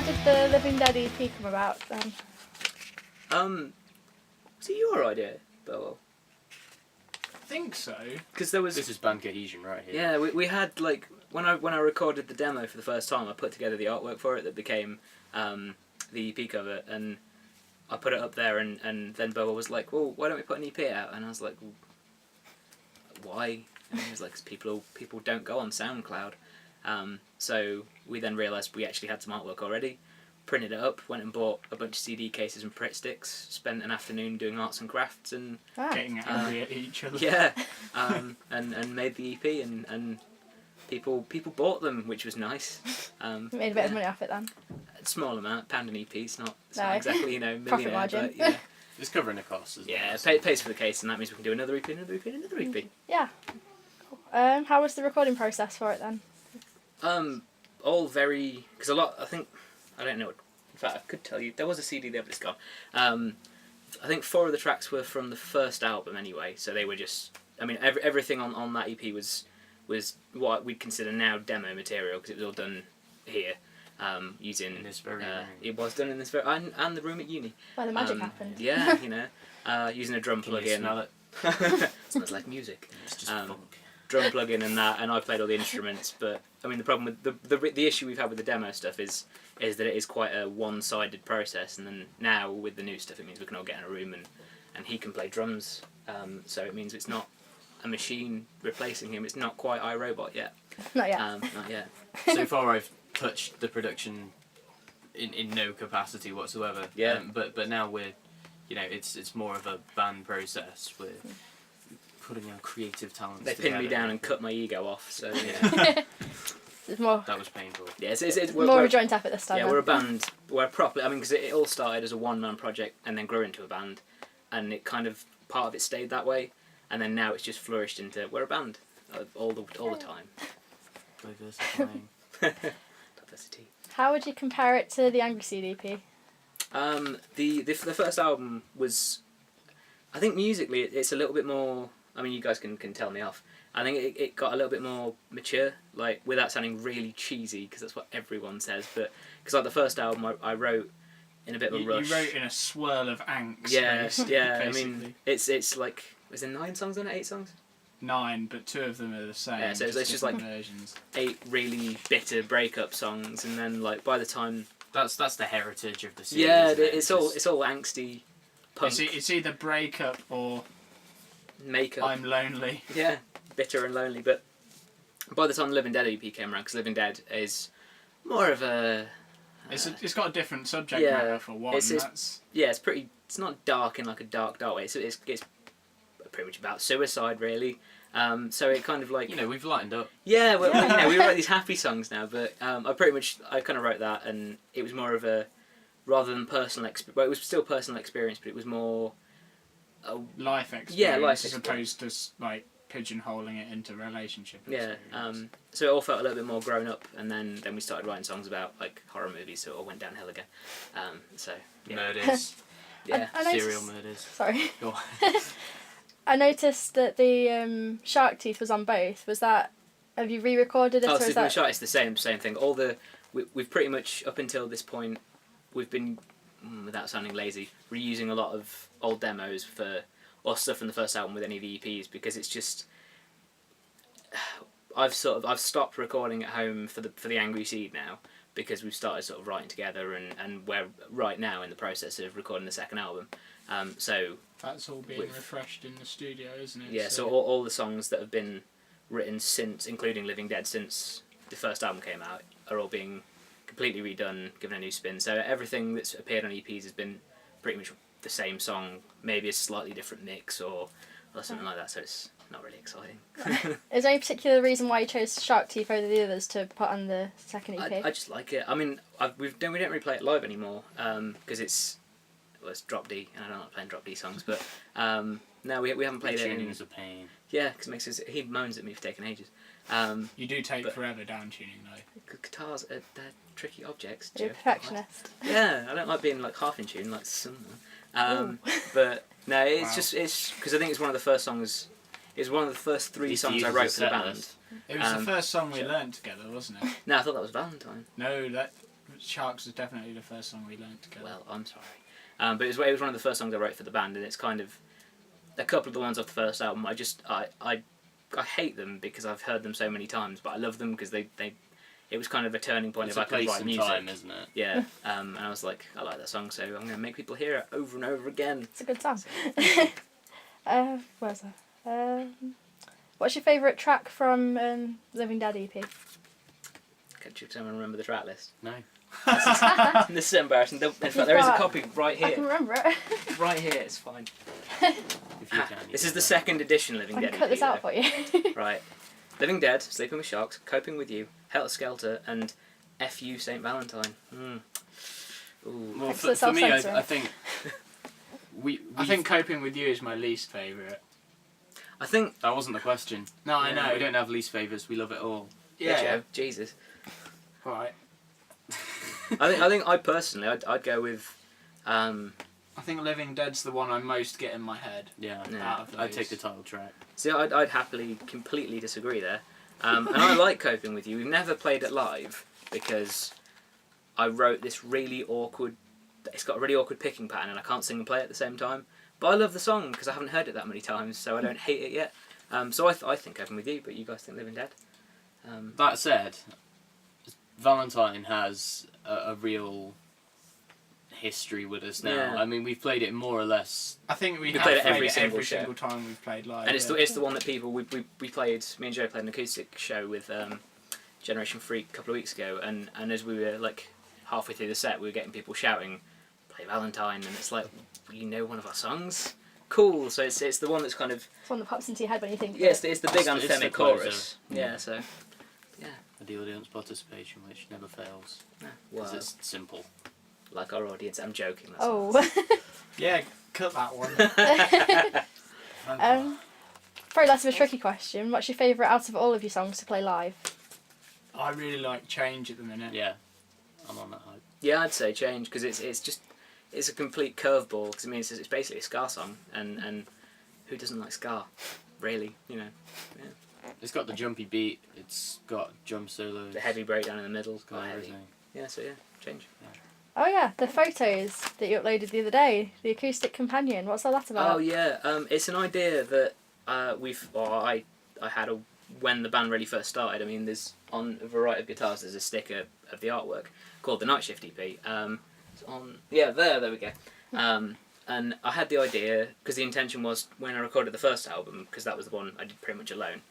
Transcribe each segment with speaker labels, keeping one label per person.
Speaker 1: did the Living Dead EP come about then?
Speaker 2: Was it your idea, Bill?
Speaker 3: I think so.
Speaker 2: Because there was.
Speaker 4: This is band cohesion right here.
Speaker 2: Yeah, we had like when I recorded the demo for the first time, I put together the artwork for it that became the EP cover, and I put it up there, and then Bill was like, "Well, why don't we put an EP out?" And I was like, well, "Why?" And he was like, "'Cause people don't go on SoundCloud." So we then realised we actually had some artwork already, printed it up, went and bought a bunch of CD cases and Pritt sticks, spent an afternoon doing arts and crafts and
Speaker 3: Getting angry at each other.
Speaker 2: yeah, and made the EP and people bought them, which was nice.
Speaker 1: Made a bit of money off it then.
Speaker 2: A small amount, £1 an EP, it's not
Speaker 1: No.
Speaker 2: exactly
Speaker 1: Profit
Speaker 2: millionaire,
Speaker 1: margin.
Speaker 2: but yeah,
Speaker 4: It's covering the costs as well.
Speaker 2: yeah, it pays for the case, and that means we can do another EP, another EP, another EP.
Speaker 1: Yeah. Cool. How was the recording process for it then?
Speaker 2: All very, because a lot, I don't know, in fact I could tell you, there was a CD there but it's gone. I think 4 of the tracks were from the first album anyway, so they were just, I mean everything on that EP was what we'd consider now demo material, because it was all done here, using,
Speaker 4: In this very room.
Speaker 2: it was done in this very, and the room at uni.
Speaker 1: Where the magic happened.
Speaker 2: Yeah, using a drum
Speaker 4: Can you
Speaker 2: plug-in.
Speaker 4: smell it?
Speaker 2: Smells like music.
Speaker 4: It's just funk.
Speaker 2: Drum plug-in and that, and I played all the instruments. But I mean, the problem with the issue we've had with the demo stuff is that it is quite a one-sided process. And then now with the new stuff, it means we can all get in a room and he can play drums. So it means it's not a machine replacing him. It's not quite iRobot yet.
Speaker 1: Not yet.
Speaker 2: Not yet.
Speaker 4: So far I've touched the production in no capacity whatsoever.
Speaker 2: Yeah.
Speaker 4: But now we're, it's more of a band process. We're putting our creative talents
Speaker 2: They
Speaker 4: together.
Speaker 2: pinned me down and cut my ego off. So yeah,
Speaker 1: It's more
Speaker 4: That was painful.
Speaker 2: yeah. It's
Speaker 1: more of a joint effort this time.
Speaker 2: Yeah,
Speaker 1: then.
Speaker 2: we're a band. We're properly. I mean, because it all started as a one-man project and then grew into a band, and it kind of part of it stayed that way, and then now it's just flourished into we're a band all the time.
Speaker 4: Diversifying.
Speaker 2: Diversity.
Speaker 1: How would you compare it to the Angry Seed EP?
Speaker 2: The first album was, I think musically it's a little bit more. I mean, you guys can tell me off. I think it got a little bit more mature, like without sounding really cheesy, because that's what everyone says. But because like the first album, I wrote in a bit of a rush.
Speaker 3: You wrote in a swirl of angst.
Speaker 2: Yeah, yeah. I
Speaker 3: basically.
Speaker 2: mean, it's like, is there 9 songs on it? 8 songs?
Speaker 3: 9, but 2 of them are the same.
Speaker 2: Yeah, so it's just
Speaker 3: different
Speaker 2: like-
Speaker 3: versions.
Speaker 2: 8 really bitter breakup songs, and then like by the time
Speaker 4: That's the heritage of the series.
Speaker 2: yeah,
Speaker 4: isn't it?
Speaker 2: it's all angsty punk
Speaker 3: It's either breakup or
Speaker 2: makeup.
Speaker 3: I'm lonely.
Speaker 2: Yeah, bitter and lonely. But by the time Living Dead EP came around, because Living Dead is more of a
Speaker 3: It's got a different subject
Speaker 2: yeah,
Speaker 3: matter for one.
Speaker 2: it's-
Speaker 3: That's
Speaker 2: yeah, it's pretty. It's not dark in like a dark way. It's pretty much about suicide really. So it kind of like
Speaker 4: we've lightened up.
Speaker 2: yeah, we write these happy songs now, but I kind of wrote that, and it was more of a rather than personal well, it was still personal experience, but it was more
Speaker 3: life experience.
Speaker 2: Yeah, life
Speaker 3: as opposed to like pigeonholing it into relationship.
Speaker 2: yeah.
Speaker 3: experience.
Speaker 2: So it all felt a little bit more grown up, and then we started writing songs about like horror movies, so it all went downhill again. So yeah,
Speaker 4: Murders.
Speaker 2: yeah.
Speaker 1: I noticed-
Speaker 4: Serial murders.
Speaker 1: Sorry.
Speaker 4: Go on.
Speaker 1: I noticed that the Shark Teeth was on both. Was that? Have you re-recorded it?
Speaker 2: Oh,
Speaker 1: or is
Speaker 2: Sleeping with
Speaker 1: that...
Speaker 2: Shark, it's the same thing. We've pretty much up until this point, we've been, without sounding lazy, reusing a lot of old demos or stuff from the first album with any of the EPs, because it's just I've stopped recording at home for the Angry Seed now, because we've started sort of writing together, and we're right now in the process of recording the second album. So
Speaker 3: That's all being refreshed in the studio, isn't it?
Speaker 2: yeah, so all the songs that have been written since, including Living Dead, since the first album came out, are all being completely redone, given a new spin. So everything that's appeared on EPs has been pretty much the same song, maybe a slightly different mix or something like that. So it's not really exciting.
Speaker 1: Is there any particular reason why you chose Shark Teeth over the others to put on the second EP?
Speaker 2: I just like it. I mean, we don't really play it live anymore, because it's drop D, and I don't like playing drop D songs. But no, we haven't played it.
Speaker 4: Tuning is a pain.
Speaker 2: Yeah, because he moans at me for taking ages.
Speaker 3: You do take
Speaker 2: but-
Speaker 3: forever down tuning though.
Speaker 2: Guitars, they're tricky objects.
Speaker 1: You're a
Speaker 2: Joe.
Speaker 1: perfectionist.
Speaker 2: Yeah, I don't like being like half in tune like someone. But no, it's
Speaker 3: Wow.
Speaker 2: it's because I think it's one of the first songs. It's one of the first 3 songs I wrote for the band.
Speaker 3: It was the first song we learnt together, wasn't it?
Speaker 2: No, I thought that was Valentine.
Speaker 3: No, that Sharks was definitely the first song we learnt together.
Speaker 2: Well, I'm sorry. But it was one of the first songs I wrote for the band, and it's kind of a couple of the ones off the first album. I hate them because I've heard them so many times, but I love them because they it was kind of a turning point
Speaker 4: It's
Speaker 2: if
Speaker 4: a
Speaker 2: I could
Speaker 4: place
Speaker 2: write
Speaker 4: and
Speaker 2: music.
Speaker 4: time, isn't it?
Speaker 2: Yeah, and I was like, I like that song, so I'm going to make people hear it over and over again.
Speaker 1: It's a good song. Where's that? What's your favourite track from Living Dead EP?
Speaker 2: Can someone remember the track list?
Speaker 4: No.
Speaker 2: This is embarrassing. In fact, there is a copy right
Speaker 1: I can
Speaker 2: here.
Speaker 1: remember it.
Speaker 2: Right here, it's fine.
Speaker 4: If you can.
Speaker 2: This is the second edition Living
Speaker 1: I
Speaker 2: Dead
Speaker 1: can cut
Speaker 2: EP,
Speaker 1: this out
Speaker 2: though.
Speaker 1: for you.
Speaker 2: Right. Living Dead, Sleeping with Sharks, Coping with You, Helter Skelter, and F.U. St. Valentine. Ooh.
Speaker 4: Well,
Speaker 1: Thanks for
Speaker 4: for me, I
Speaker 1: self-censoring.
Speaker 4: think
Speaker 3: I think Coping With You is my least favourite.
Speaker 2: I think...
Speaker 4: that wasn't the question.
Speaker 3: No, I
Speaker 2: Yeah,
Speaker 3: know.
Speaker 4: We don't have least favourites. We love it all.
Speaker 3: Yeah.
Speaker 2: Joe, Jesus.
Speaker 3: Right.
Speaker 2: I think I personally, I'd go with...
Speaker 3: I think Living Dead's the one I most get in my head.
Speaker 4: Yeah.
Speaker 2: Yeah.
Speaker 3: Out of
Speaker 4: I'd take the
Speaker 3: those.
Speaker 4: title track.
Speaker 2: See, I'd happily completely disagree there. And I like Coping With You. We've never played it live because I wrote this really awkward... It's got a really awkward picking pattern and I can't sing and play at the same time. But I love the song because I haven't heard it that many times, so I don't hate it yet. So I think Coping With You, but you guys think Living Dead.
Speaker 4: That said, Valentine has a real history with us now.
Speaker 2: Yeah.
Speaker 4: I mean, we've played it more or less.
Speaker 3: I think we
Speaker 2: We
Speaker 3: have
Speaker 2: played it
Speaker 3: played
Speaker 2: every
Speaker 3: it
Speaker 2: single
Speaker 3: every
Speaker 2: show.
Speaker 3: single time we've played live.
Speaker 2: And it's
Speaker 3: yeah.
Speaker 2: the one that people... We played... Me and Joe played an acoustic show with Generation Freak a couple of weeks ago, and as we were like halfway through the set, we were getting people shouting, "Play Valentine," and it's like, you know one of our songs? Cool. So it's the one that's kind of...
Speaker 1: It's one that pops into your head when you think.
Speaker 2: Yeah, it's the big
Speaker 4: It's the
Speaker 2: anthemic
Speaker 4: closer.
Speaker 2: chorus. Yeah, so...
Speaker 4: The audience participation, which never fails.
Speaker 2: Yeah,
Speaker 4: Because
Speaker 2: well,
Speaker 4: it's simple.
Speaker 2: like our audience. I'm joking. That's
Speaker 1: Oh.
Speaker 3: Yeah, cut that one.
Speaker 1: Probably less of a tricky question. What's your favourite out of all of your songs to play live?
Speaker 3: I really like Change at the minute.
Speaker 4: Yeah. I'm on that hype.
Speaker 2: Yeah, I'd say Change, because it's a complete curveball, because I mean, it's basically a ska song, and who doesn't like ska, really, you know? Yeah.
Speaker 4: It's got the jumpy beat. It's got jump solos.
Speaker 2: The heavy breakdown in the middle,
Speaker 4: It's got
Speaker 2: quite heavy.
Speaker 4: everything.
Speaker 2: Yeah, so yeah, Change.
Speaker 1: Oh yeah, the photos that you uploaded the other day, the acoustic companion. What's all that about?
Speaker 2: Oh yeah, it's an idea that I had when the band really first started. I mean, there's on a variety of guitars. There's a sticker of the artwork called the Night Shift EP. It's on there we go. And I had the idea because the intention was when I recorded the first album, because that was the one I did pretty much alone.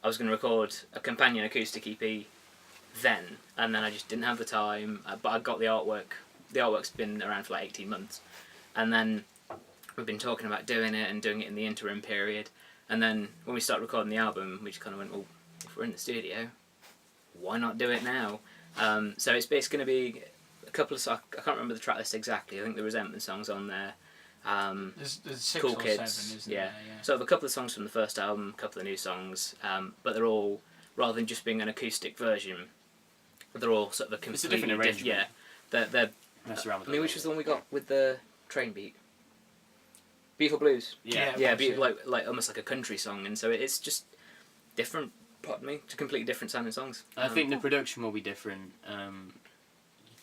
Speaker 2: I was going to record a companion acoustic EP then, and then I just didn't have the time. But I got the artwork. The artwork's been around for like 18 months, and then we've been talking about doing it and doing it in the interim period. And then when we started recording the album, we just kind of went, well, if we're in the studio, why not do it now? So it's going to be a couple of... I can't remember the track list exactly. I think the Resentment song's on there.
Speaker 3: There's 6
Speaker 2: Cool
Speaker 3: or
Speaker 2: Kids,
Speaker 3: 7, isn't
Speaker 2: yeah.
Speaker 3: there? Yeah.
Speaker 2: So I have a couple of songs from the first album, a couple of new songs, but they're all, rather than just being an acoustic version, they're all sort of a completely
Speaker 4: It's a different arrangement.
Speaker 2: Yeah, they're
Speaker 4: Mess around with
Speaker 2: I mean,
Speaker 4: it.
Speaker 2: which was the one we got with the train beat? Beautiful Blues.
Speaker 3: Yeah.
Speaker 2: Yeah,
Speaker 3: that's it.
Speaker 2: like almost like a country song, and so it's just different. Pardon me, it's completely different sounding songs.
Speaker 4: I think the production will be different.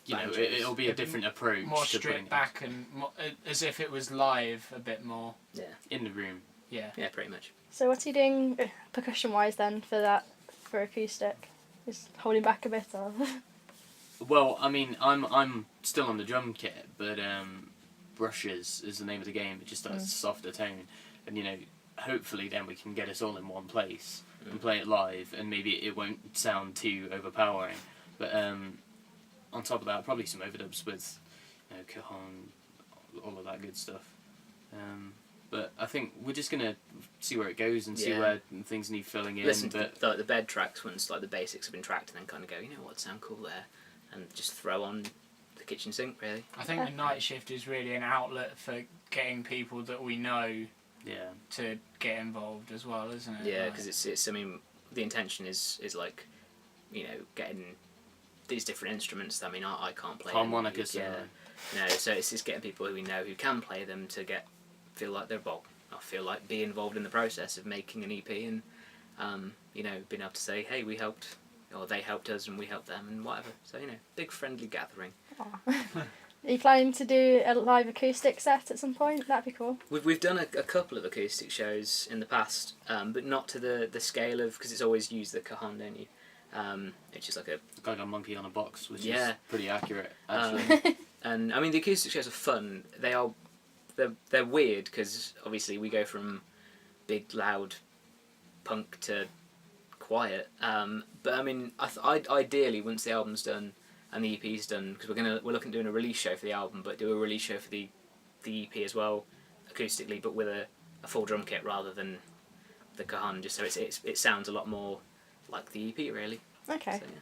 Speaker 4: You know,
Speaker 2: Banjos.
Speaker 4: it'll be a different approach
Speaker 3: More
Speaker 4: to putting
Speaker 3: stripped back and more, as if it was live a bit more.
Speaker 2: Yeah,
Speaker 4: it in the room.
Speaker 3: Yeah.
Speaker 2: yeah, pretty much.
Speaker 1: So what are you doing percussion wise then for acoustic? Just holding back a bit or?
Speaker 4: Well, I mean, I'm still on the drum kit, but brushes is the name of the game. It just does softer tone, and you know, hopefully then we can get us all in one place and play it live, and maybe it won't sound too overpowering. But on top of that, probably some overdubs with, you know, cajon, all of that good stuff. But I think we're just gonna see where it goes and see
Speaker 2: Yeah.
Speaker 4: where things need filling in.
Speaker 2: Listen
Speaker 4: but
Speaker 2: to the bed tracks once like the basics have been tracked, and then kind of go, you know what, sound cool there, and just throw on the kitchen sink really.
Speaker 3: I think the Night Shift is really an outlet for getting people that we know
Speaker 4: yeah,
Speaker 3: to get involved as well, isn't it?
Speaker 2: Yeah,
Speaker 3: Like-
Speaker 2: because it's I mean the intention is like, you know, getting these different instruments that, I mean I can't play them.
Speaker 4: harmonicas.
Speaker 2: Yeah, no, so it's just getting people who we know who can play them to feel like they're be involved in the process of making an EP, and you know, being able to say, hey, we helped or they helped us and we helped them and whatever. So big friendly gathering.
Speaker 1: Are you planning to do a live acoustic set at some point? That'd be cool.
Speaker 2: We've done a couple of acoustic shows in the past, but not to the scale of, because it's always used the cajon, don't you? It's just like
Speaker 4: a monkey on a box, which
Speaker 2: Yeah.
Speaker 4: is pretty accurate, actually.
Speaker 2: and I mean the acoustic shows are fun. They're weird because obviously we go from big loud punk to quiet. But I mean ideally once the album's done and the EP's done, because we're looking at doing a release show for the album, but do a release show for the EP as well, acoustically, but with a full drum kit rather than the cajon, just so it sounds a lot more like the EP really.
Speaker 1: Okay.
Speaker 2: So, yeah.